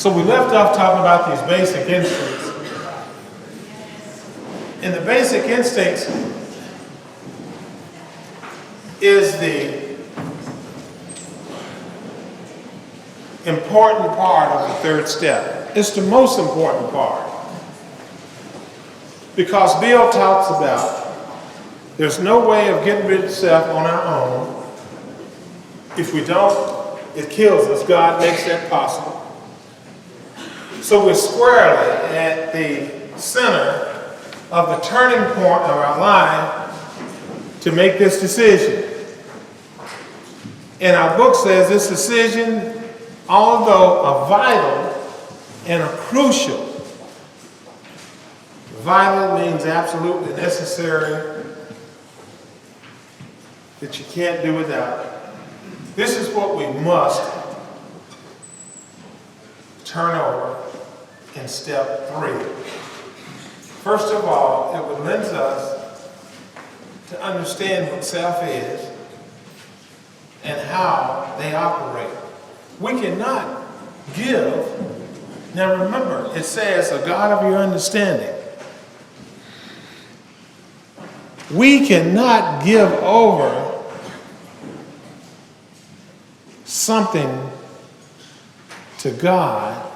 So we left off talking about these basic instincts. And the basic instincts is the important part of the third step. It's the most important part. Because Bill talks about there's no way of getting rid of self on our own. If we don't, it kills us. God makes that possible. So we're squarely at the center of the turning point of our life to make this decision. And our book says this decision, although a vital and a crucial, vital means absolutely necessary, that you can't do without. This is what we must turn over in step 3. First of all, it would lend us to understand what self is and how they operate. We cannot give. Now remember, it says, a God of your understanding. We cannot give over something to God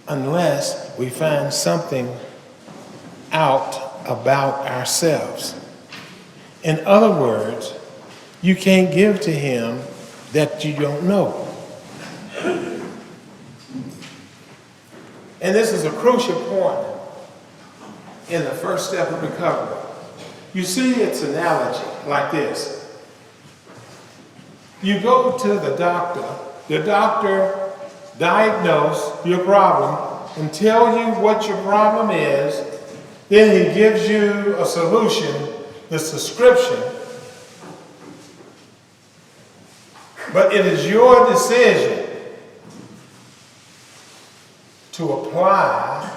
unless we find something out about ourselves. In other words, you can't give to him that you don't know. And this is a crucial point in the first step of recovery. You see its analogy like this. You go to the doctor diagnoses your problem and tells you what your problem is, then he gives you a solution, the prescription. But it is your decision to apply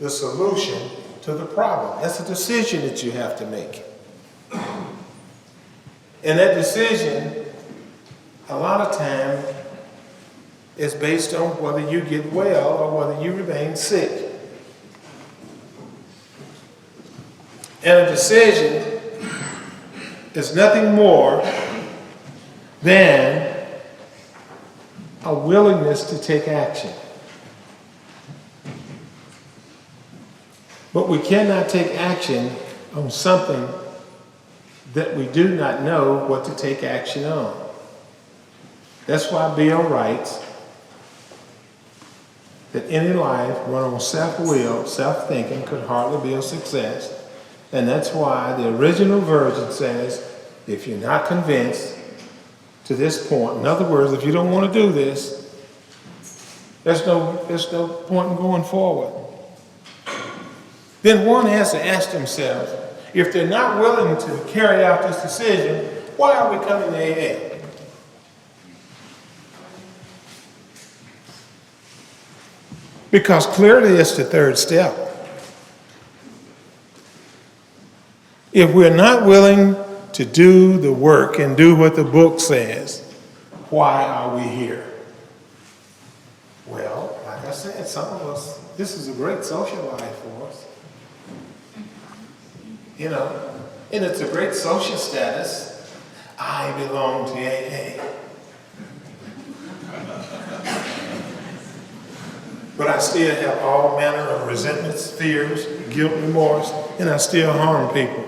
the solution to the problem. That's a decision that you have to make. And that decision, a lot of time, is based on whether you get well or whether you remain sick. And a decision is nothing more than a willingness to take action. But we cannot take action on something that we do not know what to take action on. That's why Bill writes that any life run on self-will, self-thinking could hardly be a success. And that's why the original version says, if you're not convinced to this point, in other words, if you don't want to do this, there's no point in going forward. Then one has to ask themselves, if they're not willing to carry out this decision, why are we coming to AA? Because clearly it's the third step. If we're not willing to do the work and do what the book says, why are we here? Well, like I said, some of us, this is a great social life for us. You know, and it's a great social status. I belong to AA. But I still have all manner of resentments, fears, guilt, remorse, and I still harm people.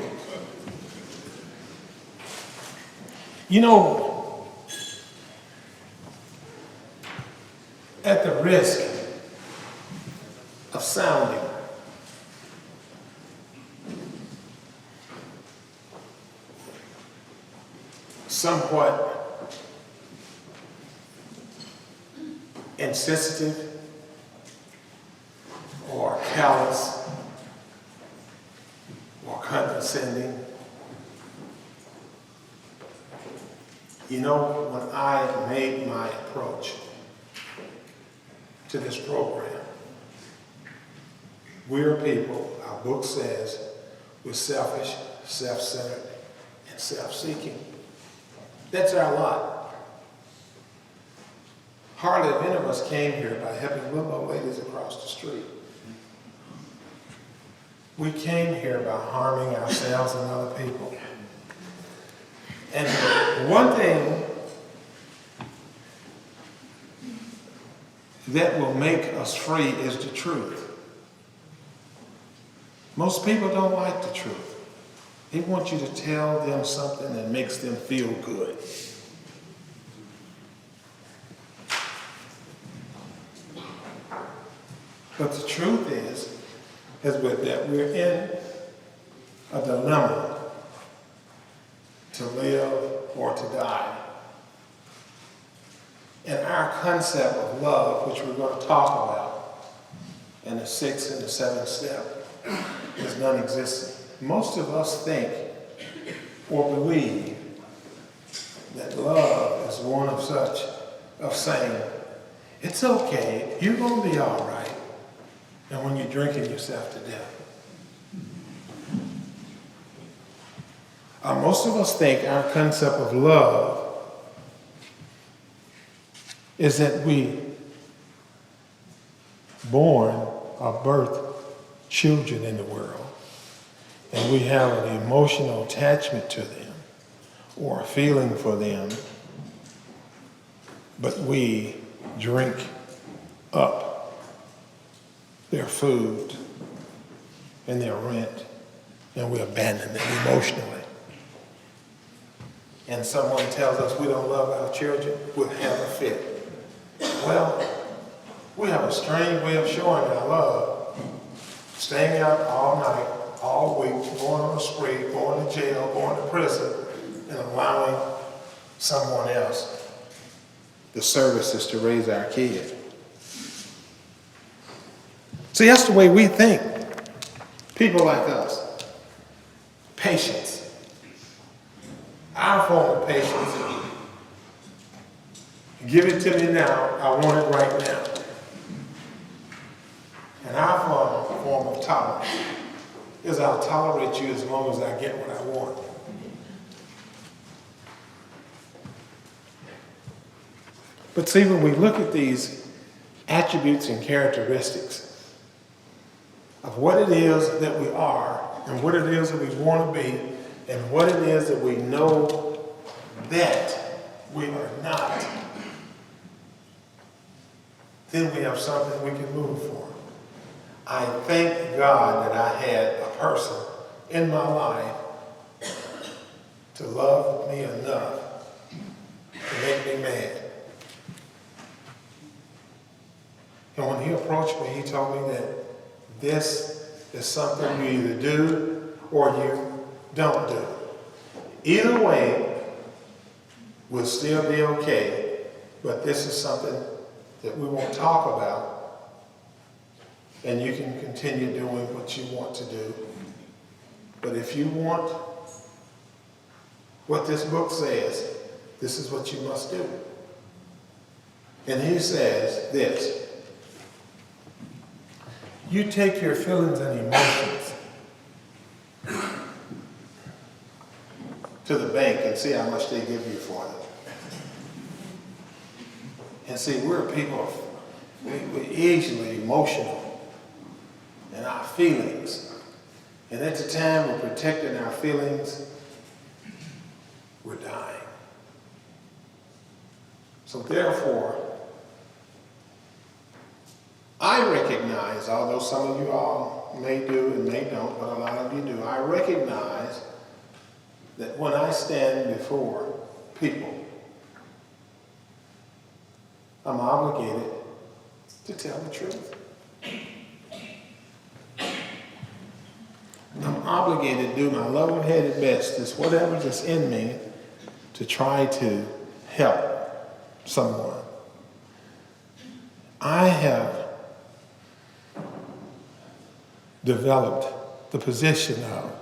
You know, at the risk of sounding somewhat insensitive or callous or condescending, you know, when I made my approach to this program, we're people, our book says, we're selfish, self-centered, and self-seeking. That's our lot. Hardly any of us came here by helping little old ladies across the street. We came here by harming ourselves and other people. And one thing that will make us free is the truth. Most people don't like the truth. They want you to tell them something that makes them feel good. But the truth is that we're in a dilemma to live or to die. And our concept of love, which we're going to talk about in the 6th and the 7th step, is non-existent. Most of us think or believe that love is one of saying, it's okay, you're going to be all right, and when you're drinking yourself to death. Most of us think our concept of love is that we born or birth children in the world, and we have an emotional attachment to them or a feeling for them, but we drink up their food and their rent, and we abandon them emotionally. And someone tells us we don't love our children, we'll have a fit. Well, we have a strange way of showing our love. Staying out all night, all week, going on a spree, going to jail, going to prison, and allowing someone else the services to raise our kid. See, that's the way we think. People like us. Patience. Our form of patience. Give it to me now, I want it right now. And our form of tolerance is I'll tolerate you as long as I get what I want. But see, when we look at these attributes and characteristics of what it is that we are and what it is that we want to be and what it is that we know that we are not, then we have something we can move for. I thank God that I had a person in my life to love me enough to make me mad. And when he approached me, he told me that this is something you either do or you don't do. Either way will still be okay, but this is something that we won't talk about, and you can continue doing what you want to do. But if you want what this book says, this is what you must do. And he says this: you take your feelings and emotions to the bank and see how much they give you for them. And see, we're people, we're easily emotional in our feelings. And at the time we're protecting our feelings, we're dying. So therefore, I recognize, although some of you all may do and may don't, but a lot of you do, I recognize that when I stand before people, I'm obligated to tell the truth. I'm obligated to do my level-headed best, it's whatever is in me, to try to help someone. I have developed the position of,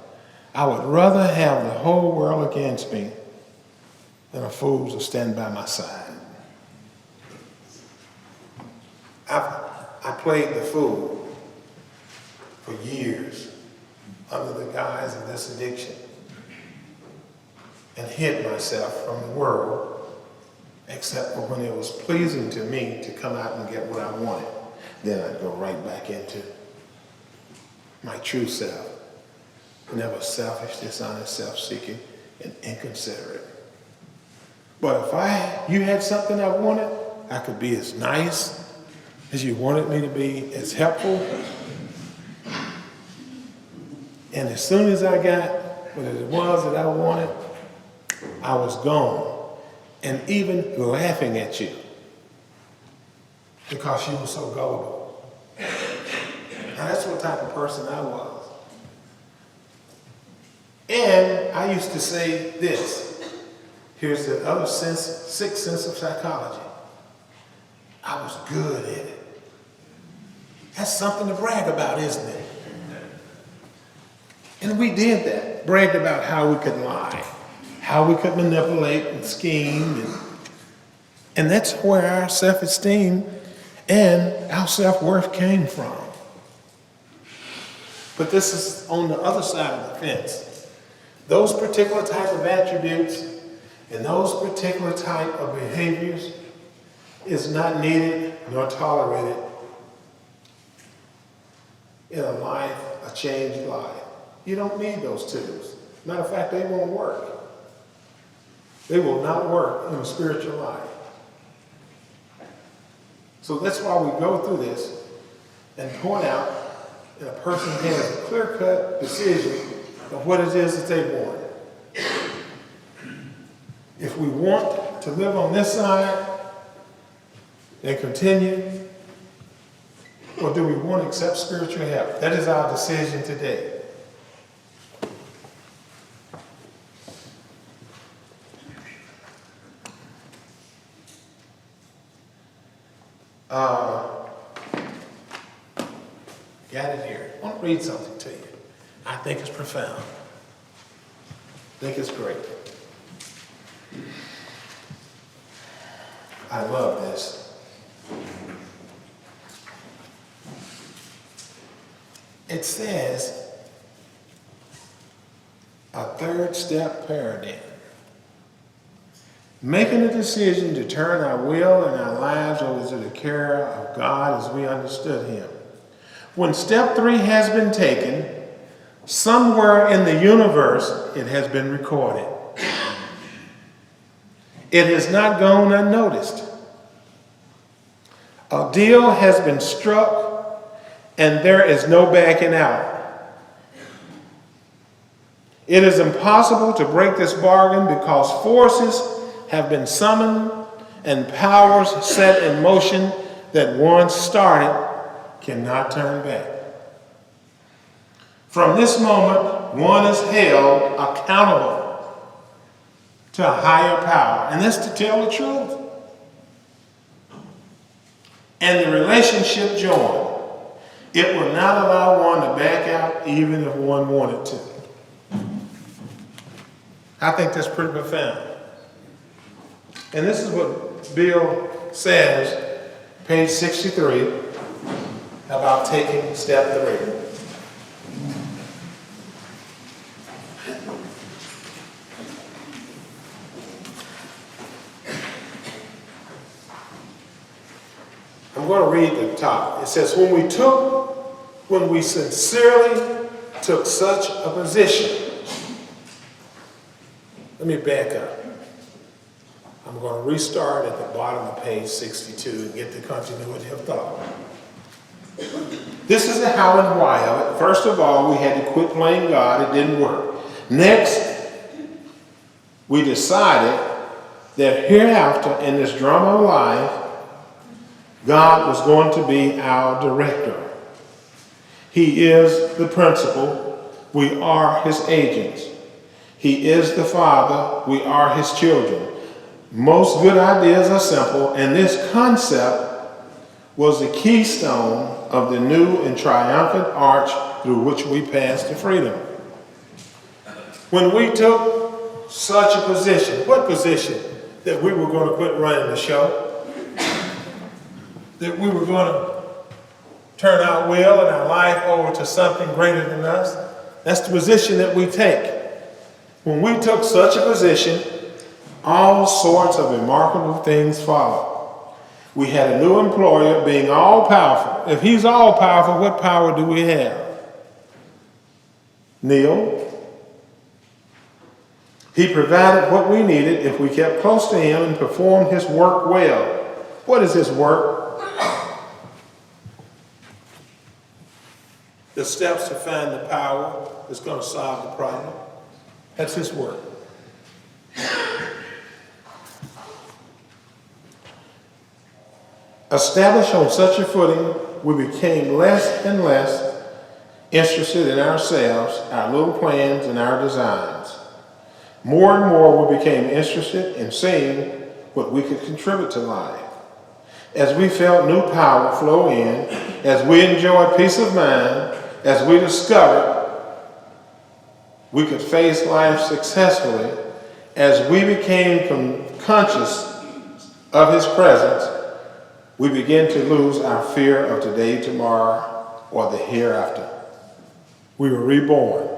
I would rather have the whole world against me than a fool to stand by my side. I played the fool for years under the guise of this addiction and hid myself from the world except for when it was pleasing to me to come out and get what I wanted. Then I'd go right back into my true self. Never selfish, dishonest, self-seeking, and inconsiderate. But if you had something I wanted, I could be as nice as you wanted me to be, as helpful. And as soon as I got what it was that I wanted, I was gone. And even laughing at you because you were so gullible. Now that's what type of person I was. And I used to say this. Here's the other sixth sense of psychology. I was good at it. That's something to brag about, isn't it? And we did that. Bragged about how we could lie, how we could manipulate and scheme. And that's where our self-esteem and our self-worth came from. But this is on the other side of the fence. Those particular type of attributes and those particular type of behaviors is not needed nor tolerated in a life, a changed life. You don't need those tools. Matter of fact, they won't work. They will not work in a spiritual life. So that's why we go through this and point out that a person has a clear-cut decision of what it is that they want. If we want to live on this side and continue, or do we want to accept spiritual help? That is our decision today. Got it here. I want to read something to you. I think it's profound. I think it's great. I love this. It says, a third step paradigm. Making a decision to turn our will and our lives over to the care of God as we understood Him. When step 3 has been taken, somewhere in the universe it has been recorded. It has not gone unnoticed. A deal has been struck and there is no backing out. It is impossible to break this bargain because forces have been summoned and powers set in motion that once started cannot turn back. From this moment, one is held accountable to a higher power, and that's to tell the truth. And the relationship joined. It will not allow one to back out even if one wanted to. I think that's pretty profound. And this is what Bill says, page 63, about taking step 3. I'm going to read the top. It says, when we sincerely took such a position. Let me back up. I'm going to restart at the bottom of page 62 and get the continuity of thought. This is the how and why of it. First of all, we had to quit playing God. It didn't work. Next, we decided that hereafter in this drama of life, God was going to be our director. He is the principal. We are his agents. He is the Father. We are his children. Most good ideas are simple, and this concept was the keystone of the new and triumphant arch through which we passed to freedom. When we took such a position, what position? That we were going to quit running the show, that we were going to turn our will and our life over to something greater than us. That's the position that we take. When we took such a position, All sorts of remarkable things followed. We had a new employer being all powerful. If he's all powerful, what power do we have? Neil. He provided what we needed if we kept close to him and performed his work well. What is his work? The steps to find the power that's going to solve the problem. That's his work. Established on such a footing, we became less and less interested in ourselves, our little plans, and our designs. More and more we became interested in seeing what we could contribute to life. As we felt new power flow in, as we enjoyed peace of mind, as we discovered we could face life successfully, as we became conscious of his presence, we began to lose our fear of today, tomorrow, or the hereafter. We were reborn.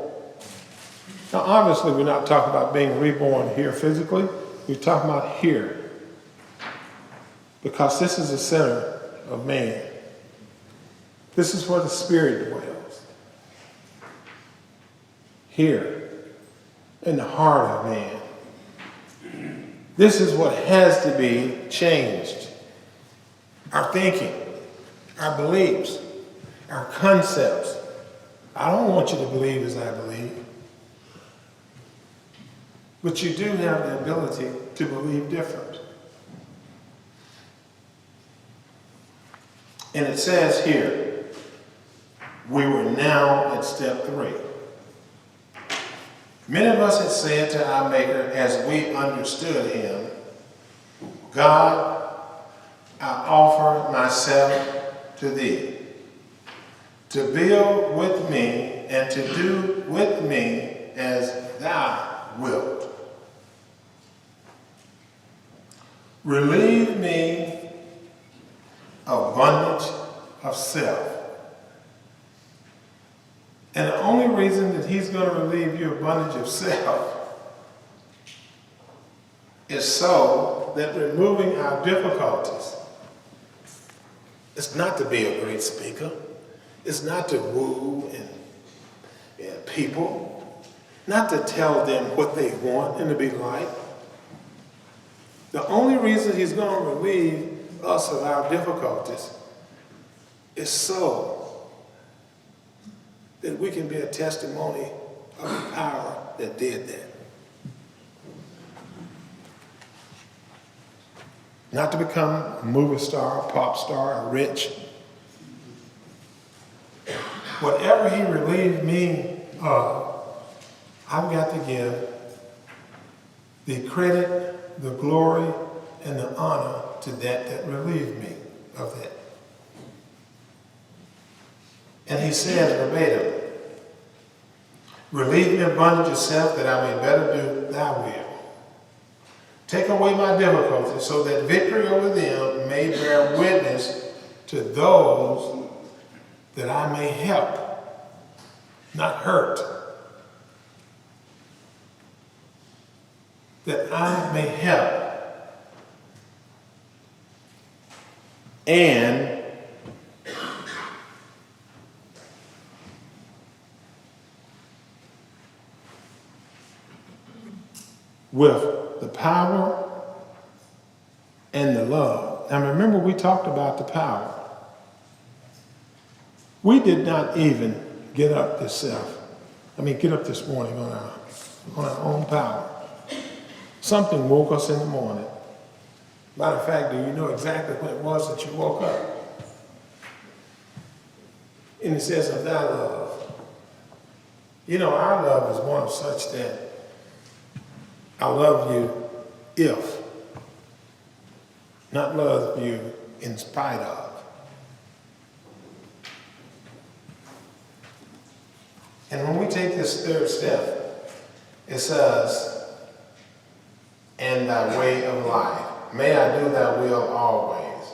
Now, obviously, we're not talking about being reborn here physically. We're talking about here. Because this is the center of man. This is where the Spirit dwells. Here, in the heart of man. This is what has to be changed. Our thinking, our beliefs, our concepts. I don't want you to believe as I believe. But you do have the ability to believe different. And it says here, we were now at step 3. Many of us had said to our Maker as we understood him, God, I offer myself to thee, to build with me and to do with me as thou wilt. Relieve me of bondage of self. And the only reason that he's going to relieve you of bondage of self is so that removing our difficulties, it's not to be a great speaker. It's not to woo and people, not to tell them what they want and to be like. The only reason he's going to relieve us of our difficulties is so that we can be a testimony of the power that did that. Not to become a movie star, a pop star, or rich. Whatever he relieved me of, I've got to give the credit, the glory, and the honor to that relieved me of that. And he says verbatim, relieve me of bondage of self that I may better do thy will. Take away my difficulties so that victory over them may bear witness to those that I may help, not hurt. That I may help. And with the power and the love. Now remember, we talked about the power. We did not even get up this morning on our own power. Something woke us in the morning. Matter of fact, do you know exactly when it was that you woke up? And it says of thy love. You know, our love is one of such that I love you if, not love you in spite of. And when we take this third step, it says, and thy way of life. May I do thy will always.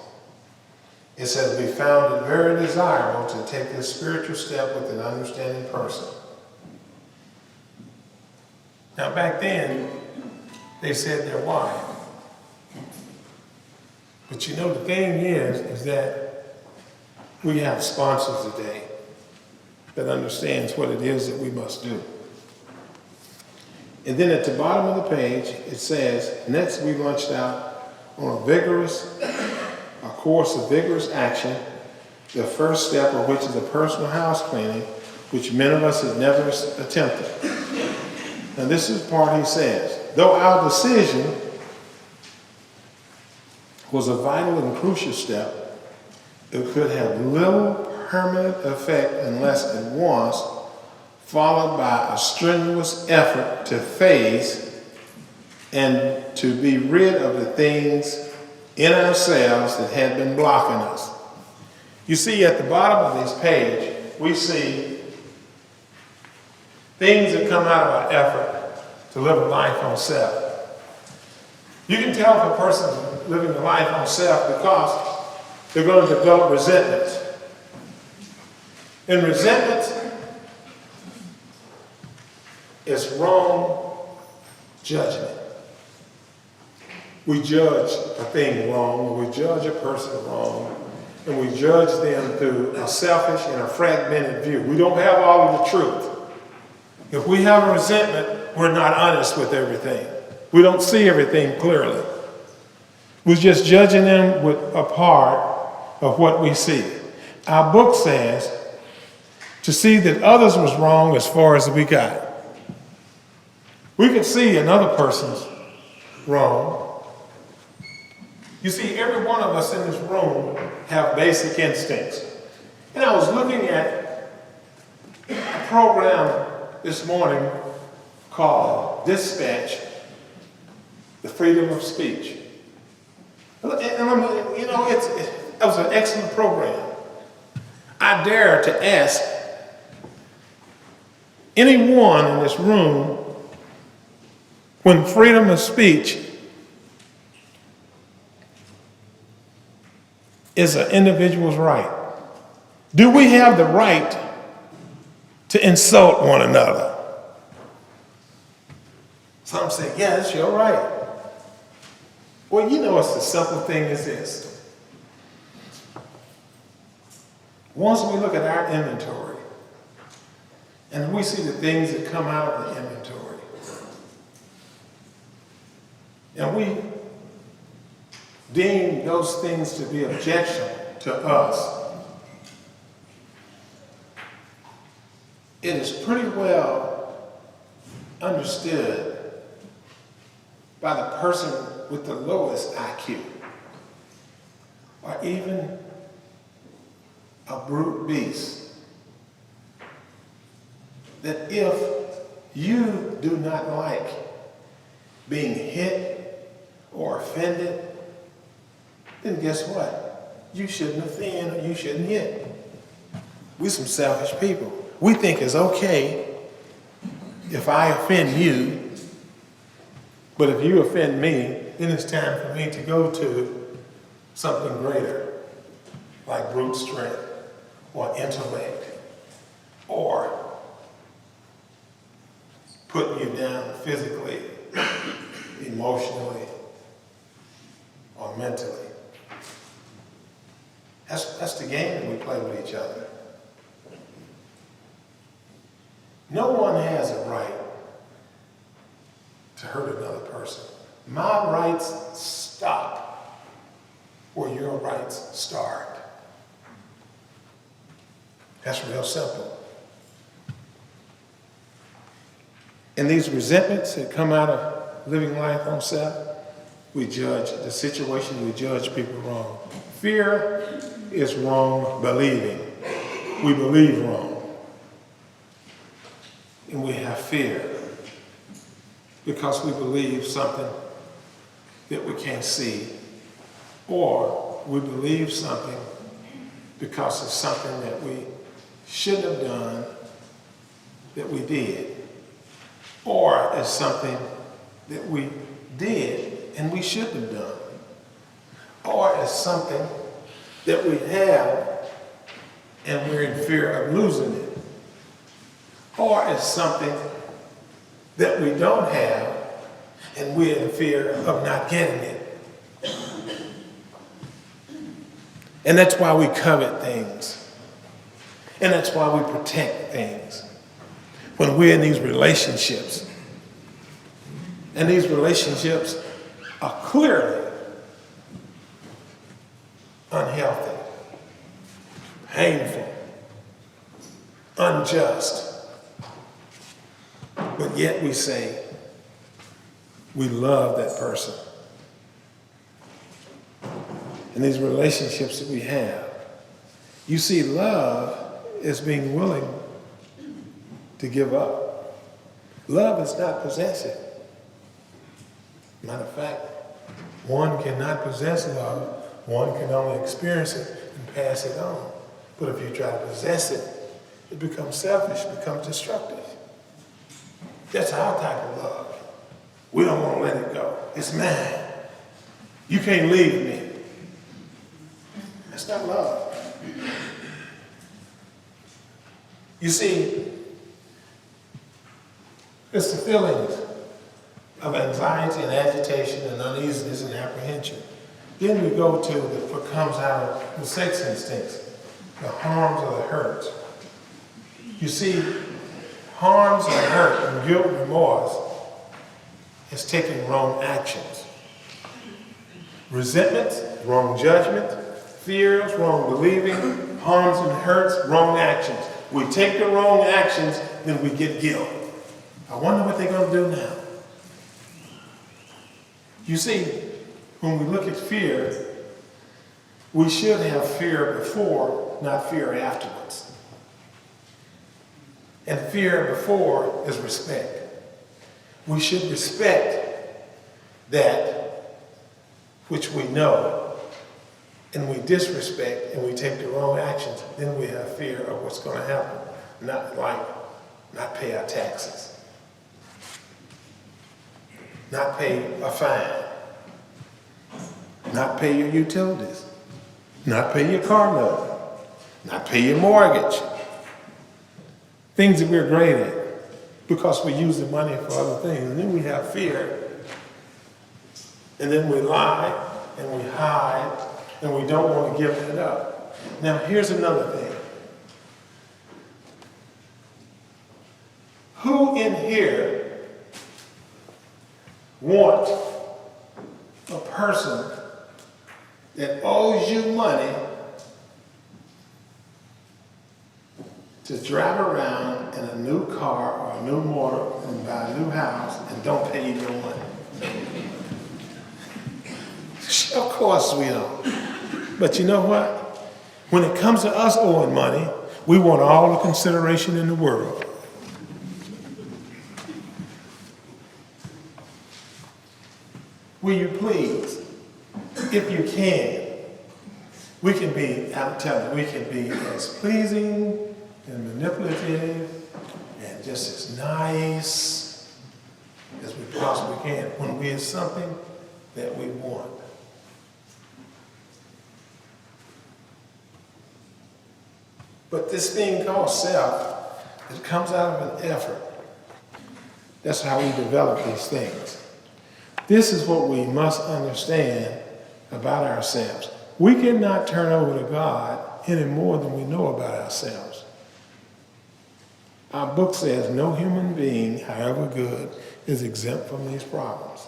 It says, we found it very desirable to take this spiritual step with an understanding person. Now back then, they said their wife. But you know, the thing is that we have sponsors today that understands what it is that we must do. And then at the bottom of the page, it says, next we launched out on a course of vigorous action, the first step of which is a personal house cleaning, which many of us have never attempted. Now this is the part he says, though our decision was a vital and crucial step, it could have little permanent effect unless it was followed by a strenuous effort to face and to be rid of the things in ourselves that had been blocking us. You see, at the bottom of this page, we see things that come out of our effort to live a life on self. You can tell if a person's living a life on self because they're going to develop resentment. And resentment is wrong judgment. We judge a thing wrong, or we judge a person wrong, and we judge them through a selfish and a fragmented view. We don't have all of the truth. If we have a resentment, we're not honest with everything. We don't see everything clearly. We're just judging them with a part of what we see. Our book says to see that others was wrong as far as we got. We could see another person's wrong. You see, every one of us in this room have basic instincts. And I was looking at a program this morning called Dispatch, the Freedom of Speech. And it was an excellent program. I dare to ask anyone in this room, when freedom of speech is an individual's right, do we have the right to insult one another? Some say, yeah, it's your right. Well, you know, it's the simple thing is this. Once we look at our inventory and we see the things that come out of the inventory, and we deem those things to be objectionable to us, it is pretty well understood by the person with the lowest IQ, or even a brute beast, that if you do not like being hit or offended, then guess what? You shouldn't offend or you shouldn't hit. We're some selfish people. We think it's okay if I offend you, but if you offend me, then it's time for me to go to something greater, like brute strength or intellect, or putting you down physically, emotionally, or mentally. That's the game that we play with each other. No one has a right to hurt another person. My rights stop where your rights start. That's real simple. And these resentments that come out of living life on self, we judge the situation, we judge people wrong. Fear is wrong believing. We believe wrong. And we have fear because we believe something that we can't see, or we believe something because it's something that we shouldn't have done that we did, or it's something that we did and we shouldn't have done, or it's something that we have and we're in fear of losing it, or it's something that we don't have and we're in fear of not getting it. And that's why we covet things. And that's why we protect things. When we're in these relationships, and these relationships are clearly unhealthy, painful, unjust, but yet we say we love that person. And these relationships that we have, you see, love is being willing to give up. Love is not possessive. Matter of fact, one cannot possess love. One can only experience it and pass it on. But if you try to possess it, it becomes selfish, becomes destructive. That's our type of love. We don't want to let it go. It's mine. You can't leave me. That's not love. You see, it's the feelings of anxiety and agitation and uneasiness and apprehension. Then we go to what comes out of the sex instincts, the harms or the hurts. You see, harms or hurt and guilt and remorse is taking wrong actions. Resentment, wrong judgment, fears, wrong believing, harms and hurts, wrong actions. We take the wrong actions, then we get guilt. I wonder what they're going to do now. You see, when we look at fear, we should have fear before, not fear afterwards. And fear before is respect. We should respect that which we know, and we disrespect and we take the wrong actions, then we have fear of what's going to happen. Not pay our taxes, not pay a fine, not pay your utilities, not pay your car note, not pay your mortgage. Things that we're great at because we use the money for other things. And then we have fear, and then we lie and we hide, and we don't want to give it up. Now, here's another thing. Who in here want a person that owes you money to drive around in a new car or a new motor and buy a new house and don't pay you no money? Of course we don't. But you know what? When it comes to us owing money, we want all the consideration in the world. Will you please, if you can, we can be, I'm telling you, we can be as pleasing and manipulative and just as nice as we possibly can when we have something that we want. But this thing called self, it comes out of an effort. That's how we develop these things. This is what we must understand about ourselves. We cannot turn over to God any more than we know about ourselves. Our book says no human being, however good, is exempt from these problems.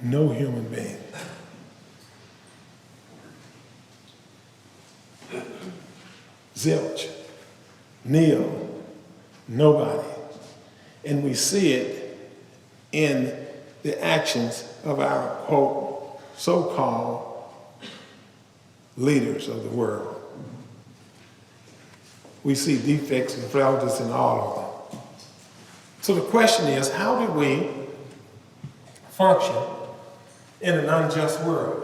No human being. Zilch, nil, nobody. And we see it in the actions of our, quote, so-called leaders of the world. We see defects and flaws in all of them. So the question is, how do we function in an unjust world?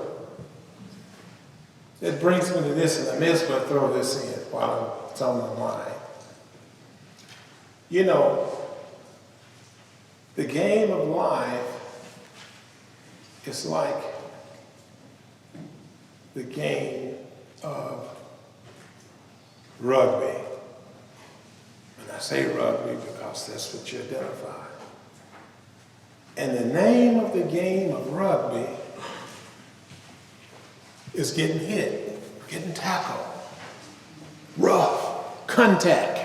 It brings me to this, and I'm just going to throw this in while it's on my mind. You know, the game of life is like the game of rugby. And I say rugby because that's what you identify. And the name of the game of rugby is getting hit, getting tackled, rough, contact.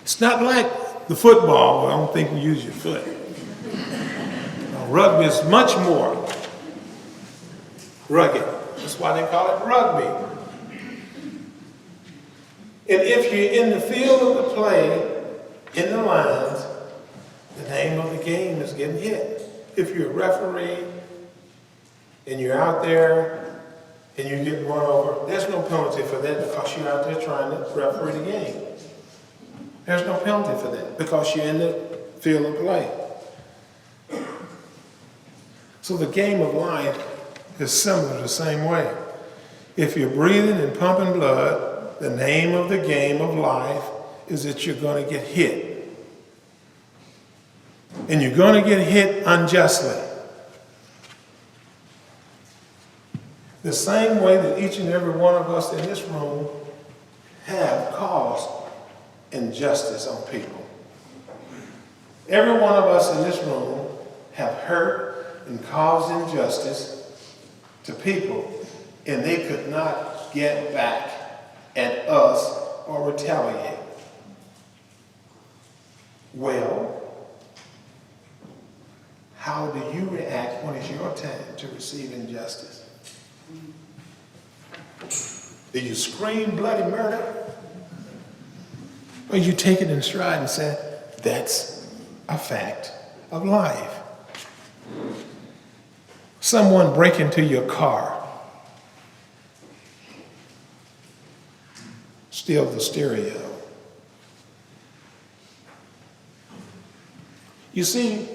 It's not like the football where I don't think you use your foot. No, rugby is much more rugged. That's why they call it rugby. And if you're in the field of the play, in the lines, the name of the game is getting hit. If you're a referee and you're out there and you're getting run over, there's no penalty for that because you're out there trying to referee the game. There's no penalty for that because you're in the field of play. So the game of life is similar the same way. If you're breathing and pumping blood, the name of the game of life is that you're going to get hit. And you're going to get hit unjustly. The same way that each and every one of us in this room have caused injustice on people. Every one of us in this room have hurt and caused injustice to people, and they could not get back at us or retaliate. Well, how do you react when it's your time to receive injustice? Do you scream bloody murder? Or you take it in stride and say, that's a fact of life. Someone break into your car, steal the stereo. You see,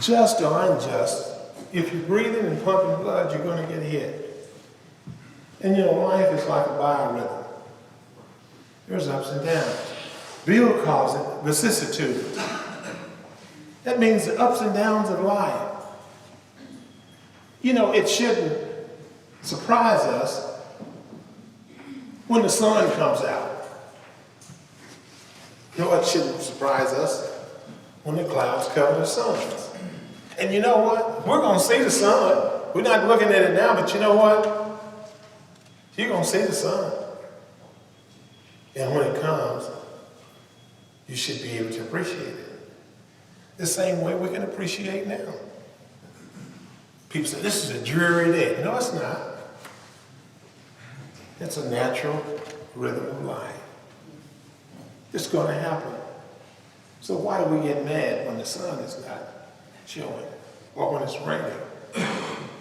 just or unjust, if you're breathing and pumping blood, you're going to get hit. And you know, life is like a biorhythm. There's ups and downs. Bill calls it vicissitudes. That means the ups and downs of life. You know, it shouldn't surprise us when the sun comes out. You know, it shouldn't surprise us when the clouds cover the sun. And you know what? We're going to see the sun. We're not looking at it now, but you know what? You're going to see the sun. And when it comes, you should be able to appreciate it. The same way we can appreciate now. People say, this is a dreary day. No, it's not. It's a natural rhythm of life. It's going to happen. So why do we get mad when the sun is not showing or when it's raining?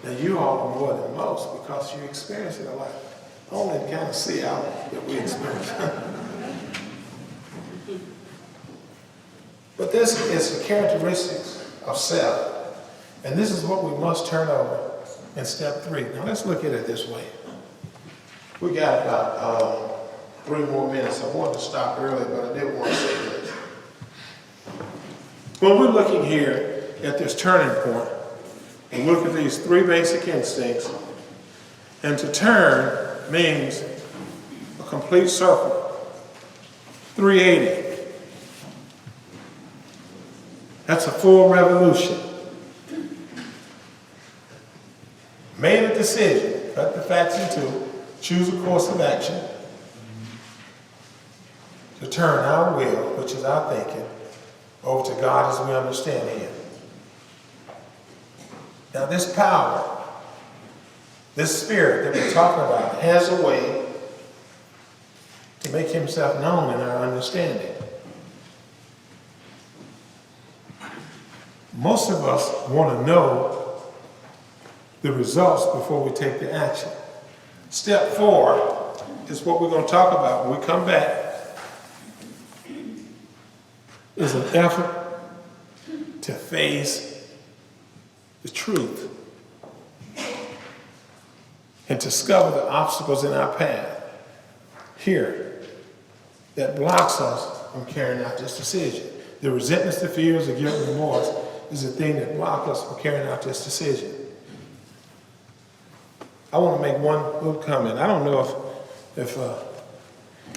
Now you all are more than most because you experience it a lot. Only to kind of see out that we experience. But this is the characteristics of self. And this is what we must turn over in step 3. Now let's look at it this way. We got about 3 more minutes. I wanted to stop early, but I did want to say this. When we're looking here at this turning point, and look at these 3 basic instincts, and to turn means a complete circle, 380. That's a full revolution. Made a decision, cut the facts in 2, choose a course of action to turn our will, which is our thinking, over to God as we understand Him. Now this power, this spirit that we're talking about has a way to make himself known in our understanding. Most of us want to know the results before we take the action. Step 4 is what we're going to talk about when we come back. Is an effort to face the truth and discover the obstacles in our path here that blocks us from carrying out this decision. The resentments, the fears, the guilt, and remorse is the thing that blocks us from carrying out this decision. I want to make one little comment. I don't know if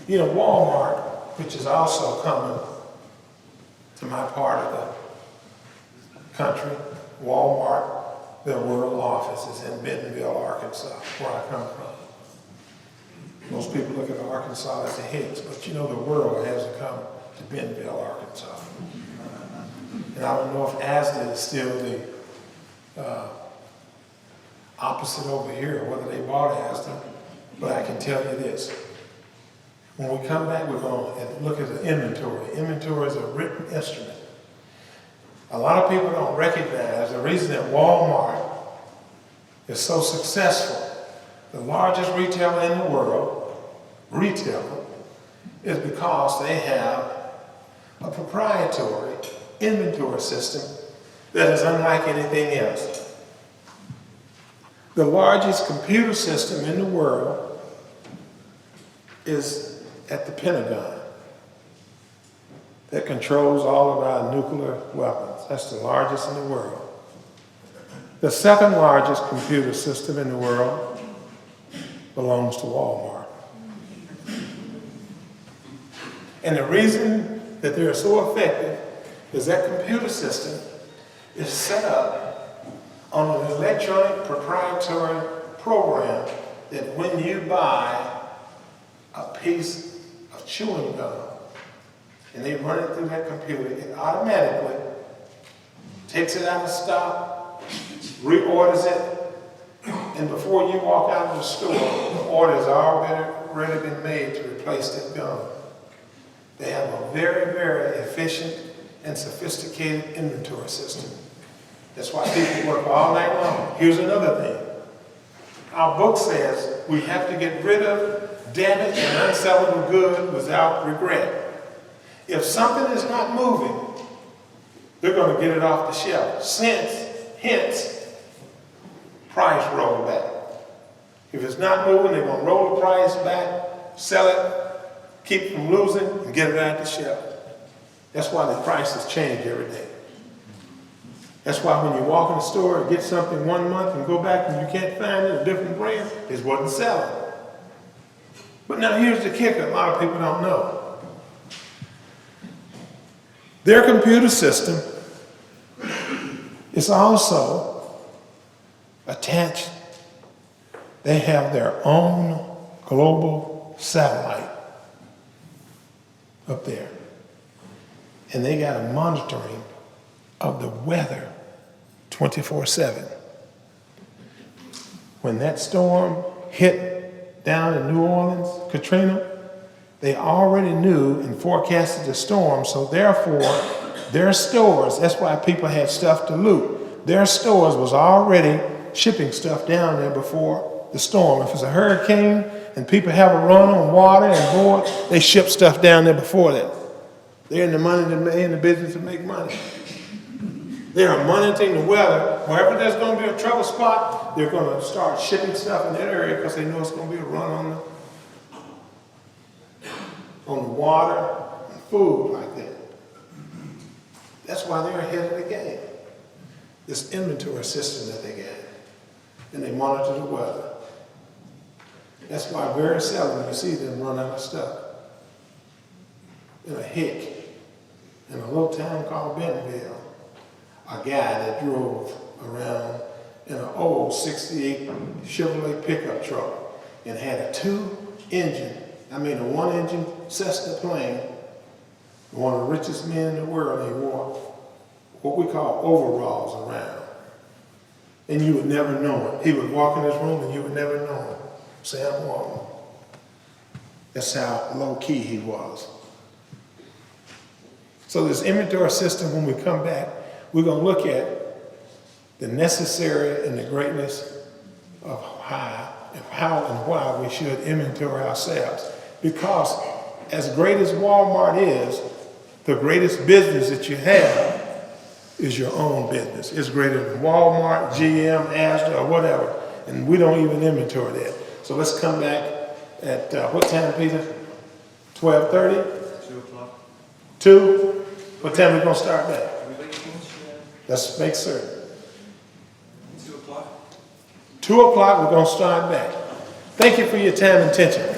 Walmart, which is also coming to my part of the country, Walmart, their world office is in Bentonville, Arkansas, where I come from. Most people look at Arkansas as a Hicks, but you know the world hasn't come to Bentonville, Arkansas. And I don't know if Asda is still the opposite over here, whether they bought Asda, but I can tell you this. When we come back, we're going to look at the inventory. Inventory is a written instrument. A lot of people don't recognize the reason that Walmart is so successful, the largest retailer in the world, is because they have a proprietary inventory system that is unlike anything else. The largest computer system in the world is at the Pentagon that controls all of our nuclear weapons. That's the largest in the world. The second largest computer system in the world belongs to Walmart. And the reason that they're so effective is that computer system is set up on an electronic proprietary program that when you buy a piece of chewing gum and they run it through that computer, it automatically takes it out of stock, reorders it, and before you walk out of the store, the order has already been made to replace that gum. They have a very, very efficient and sophisticated inventory system. That's why people work all night long. Here's another thing. Our book says we have to get rid of damaged and unsellable goods without regret. If something is not moving, they're going to get it off the shelf. Hence, price rollback. If it's not moving, they're going to roll the price back, sell it, keep from losing, and get it out the shelf. That's why the prices change every day. That's why when you walk in the store and get something 1 month and go back and you can't find it, a different brand, it wasn't selling. But now here's the kicker, a lot of people don't know. Their computer system is also attached. They have their own global satellite up there. And they got a monitoring of the weather 24/7. When that storm hit down in New Orleans, Katrina, they already knew and forecasted the storm, so therefore their stores, that's why people had stuff to loot. Their stores was already shipping stuff down there before the storm. If it's a hurricane and people have a run on water and board, they ship stuff down there before that. They're in the business to make money. They are monitoring the weather. Wherever there's going to be a trouble spot, they're going to start shipping stuff in that area because they know it's going to be a run on the water and food like that. That's why they're ahead of the game. This inventory system that they got. And they monitor the weather. That's why very seldom you see them run out of stuff. In a hick, in a little town called Bentonville, a guy that drove around in an old 68 Chevrolet pickup truck and had a a one-engine Cessna plane, one of the richest men in the world. He wore what we call overalls around. And you would never know it. He would walk in his room and you would never know him. Sam Walton. That's how low-key he was. So this inventory system, when we come back, we're going to look at the necessary and the greatness of how and why we should inventory ourselves. Because as great as Walmart is, the greatest business that you have is your own business. It's greater than Walmart, GM, Asda, or whatever. And we don't even inventory that. So let's come back at what time, Peter? 12:30? 2 o'clock. 2? What time are we going to start back? Let's make certain. 2 o'clock. 2 o'clock, we're going to start back. Thank you for your time and attention.